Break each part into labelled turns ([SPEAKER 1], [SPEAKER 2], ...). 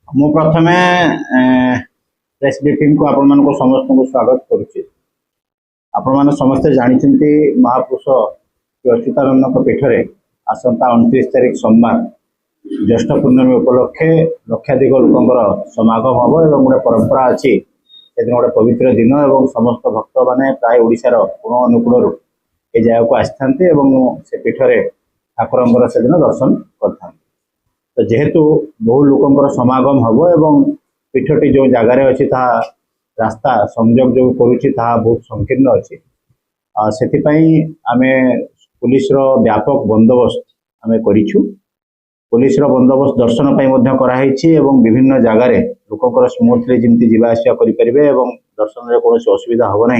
[SPEAKER 1] ମୁଁ ପ୍ରଥମେ ପ୍ରେସ୍ ବ୍ରିଫିଂକୁ ଆପଣମାନଙ୍କୁ ସମସ୍ତଙ୍କୁ ସ୍ୱାଗତ କରୁଛି। ଆପଣମାନେ ସମସ୍ତେ ଜାଣିଛନ୍ତି ମହାପୁରୁଷ ଶ୍ରୀ ଅଚ୍ୟୁତାନନ୍ଦଙ୍କ ପୀଠରେ ଆସନ୍ତା 29 ତାରିଖ सोमवार ज्येष्ठ पूर्णमी उपलक्षे लक्षाधिक लोकंर समागम हम और गोटे परंपरा अच्छी से गोटे पवित्र दिन और समस्त भक्त मैंने प्राय ओडिशार कोण अनुकूल ये जगह को आसि से पीठरे ठाकुर से दिन दर्शन करते। तो जेहेतु बहु लोकंर समागम हम एवं पीठटी जो जगार अच्छी रास्ता संजोग जो करुच्ची बहुत संकीर्ण अच्छी से आम पुलिस व्यापक बंदोबस्त आम करूँ। पुलिस बंदोबस्त दर्शन कराई एवं विभिन्न जगार लोकंर स्मूथली जमी जावासिया करें दर्शन में कौन असुविधा हम ना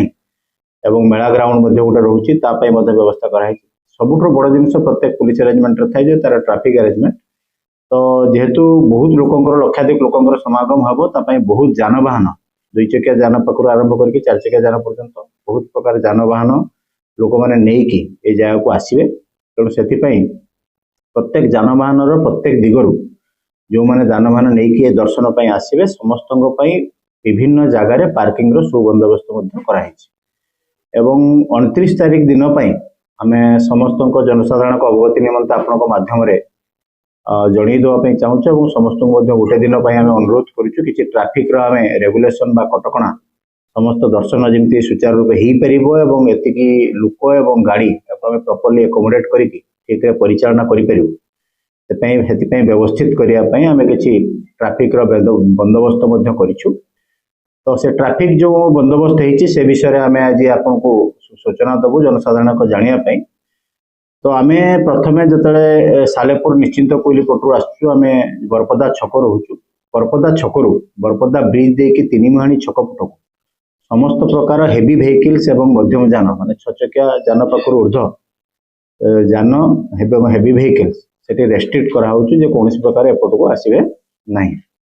[SPEAKER 1] एवं मेला ग्राउंड गोटे रोचे व्यवस्था कराई। सबुठ बड़ जिन प्रत्येक पुलिस अरेंजमेंट थाए तार ट्राफिक अरेंजमेंट। तो जेहेतु बहुत लोकंर लक्षाधिक लोकंर समागम हम तापाई बहुत जानवाहन 2 चकिया जान पाखु आरंभ करके 4 चकिया जान पर्यंत बहुत प्रकार जानवाहन लोक मैंने नहीं जगह को आसवे। तेणु से प्रत्येक जानवाहन प्रत्येक दिगरु जो मैंने जानवाहन नहीं दर्शन आसवे समस्त विभिन्न जगार पार्किंग सुबंदोबस्त कराई। 29 तारिख दिन आम समस्त जनसाधारण को अवगति निमंते आपण माध्यम जणई देवाई चाहूँ समस्त गोटे दिन आम अनुरोध करुँ कि ट्राफिक आम रेगुलेशन बा कटकणा समस्त दर्शन जमी सुचारू रूप हो पार एति लोक एवं गाड़ी प्रॉपर्ली एकोमोडेट करी ठीक परिचालना करें व्यवस्थित करने आम कि ट्राफिक बंदोबस्त करूँ। तो से ट्राफिक जो बंदोबस्त होती से विषय आम आज आपन को सूचना देवु जनसाधारण को जानापी। तो आम प्रथमे जो सालेपुर निश्चिंत कोइली पटू आसुँ बरपदा छक रोचु बरपदा छकु बरपदा ब्रिज देकी 3 मुहाणी छक पटक समस्त प्रकार हेवी व्हीकल्स एवं मध्यम जान माने 6 चकिया जान पाखु ऊर्ध जान हेवी व्हीकल्स से रेस्ट्रिक्ट कराऊँ जे कौन प्रकार एपट को आसवे नहीं।